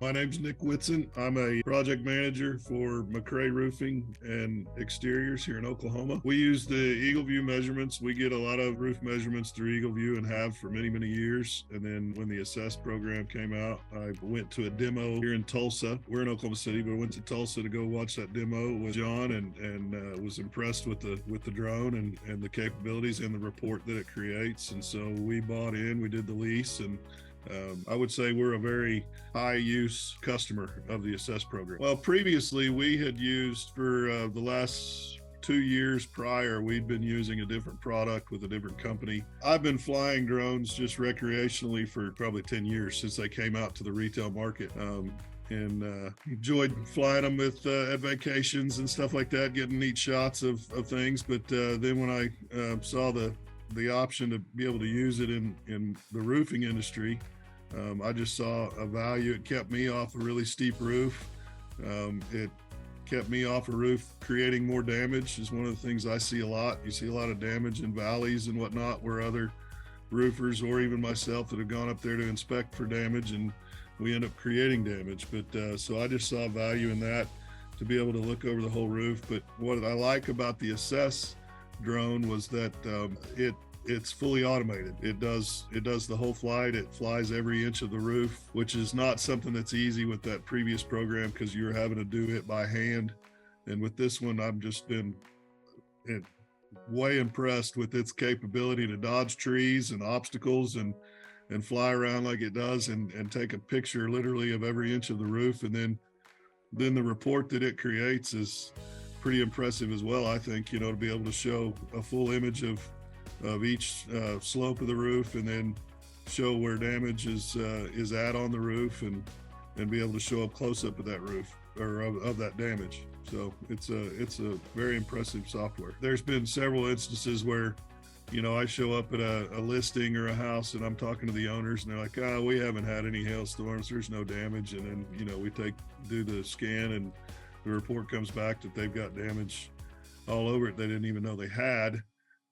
My name's Nick Whitson. I'm a project manager for McRay Roofing and Exteriors here in Oklahoma. We use the Eagleview measurements. We get a lot of roof measurements through Eagleview and have for many, many years. And then when the Assess program came out, I went to a demo here in Tulsa. We're in Oklahoma City, but I went to Tulsa to go watch that demo with John and was impressed with the drone and the capabilities and the report that it creates. And so we bought in, we did the lease, and I would say we're a very high use customer of the Assess program. Well, previously we had used for the last 2 years prior, we'd been using a different product with a different company. I've been flying drones just recreationally for probably 10 years since they came out to the retail market. And enjoyed flying them with at vacations and stuff like that, getting neat shots of things. But then when I saw the option to be able to use it in the roofing industry, I just saw a value. It kept me off a really steep roof. It kept me off a roof creating more damage is one of the things I see a lot. You see a lot of damage in valleys and whatnot where other roofers or even myself that have gone up there to inspect for damage, and we end up creating damage. But so I just saw value in that, to be able to look over the whole roof. But what I like about the Assess drone was that it's fully automated. It does the whole flight. It flies every inch of the roof, which is not something that's easy with that previous program because you're having to do it by hand. And with this one, I've just been way impressed with its capability to dodge trees and obstacles and fly around like it does and take a picture literally of every inch of the roof. And then the report that it creates is pretty impressive as well, I think, to be able to show a full image of each slope of the roof, and then show where damage is at on the roof, and be able to show up close up of that roof or of that damage. So it's a very impressive software. There's been several instances where I show up at a listing or a house and I'm talking to the owners and they're like, we haven't had any hailstorms, there's no damage. And then we do the scan and the report comes back that they've got damage all over it they didn't even know they had.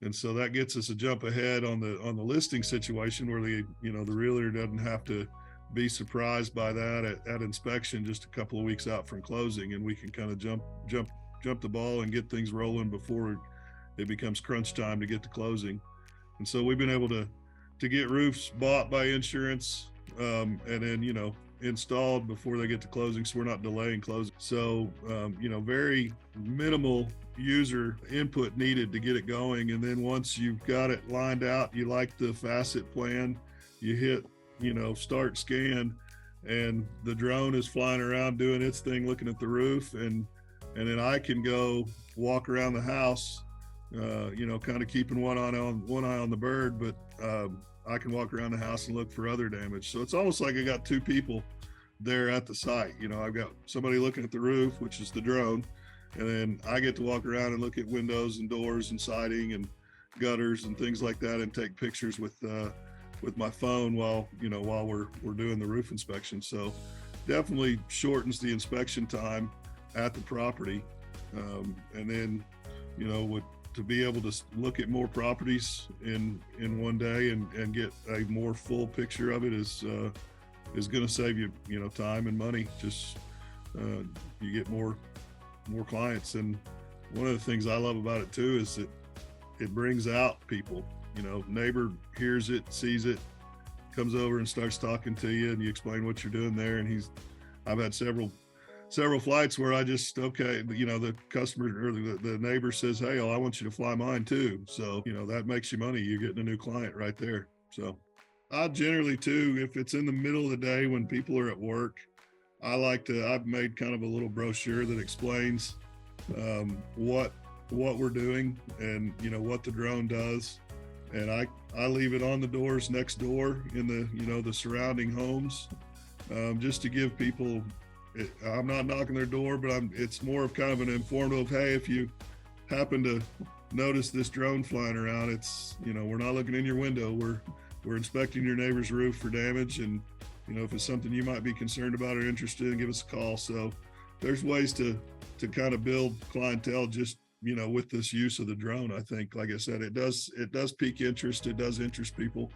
And so that gets us a jump ahead on the listing situation where the realtor doesn't have to be surprised by that at inspection just a couple of weeks out from closing, and we can kind of jump the ball and get things rolling before it becomes crunch time to get to closing. And so we've been able to get roofs bought by insurance and then installed before they get to closing, so we're not delaying closing. So very minimal user input needed to get it going. And then once you've got it lined out, you like the facet plan, you hit start scan, and the drone is flying around doing its thing, looking at the roof, and then I can go walk around the house, kind of keeping one eye on the bird, but I can walk around the house and look for other damage. So it's almost like I got two people there at the site. I've got somebody looking at the roof, which is the drone, and then I get to walk around and look at windows and doors and siding and gutters and things like that, and take pictures with my phone while we're doing the roof inspection. So definitely shortens the inspection time at the property, and then to be able to look at more properties in one day and get a more full picture of it is going to save you time and money. Just you get more clients. And one of the things I love about it too is that it brings out people. Neighbor hears it, sees it, comes over and starts talking to you, and you explain what you're doing there. And I've had several flights where I just, the customer or the neighbor says, hey, I want you to fly mine too. So, that makes you money. You're getting a new client right there. So I generally too, if it's in the middle of the day when people are at work, I've made kind of a little brochure that explains what we're doing and, what the drone does. And I leave it on the doors next door in the surrounding homes, just to give people, I'm not knocking their door, but it's more of kind of an informative, hey, if you happen to notice this drone flying around, it's, we're not looking in your window, we're inspecting your neighbor's roof for damage. And, if it's something you might be concerned about or interested in, give us a call. So there's ways to kind of build clientele just, with this use of the drone. I think, like I said, it does pique interest. It does interest people.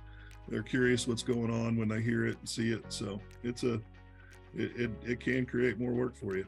They're curious what's going on when they hear it and see it. So it's it can create more work for you.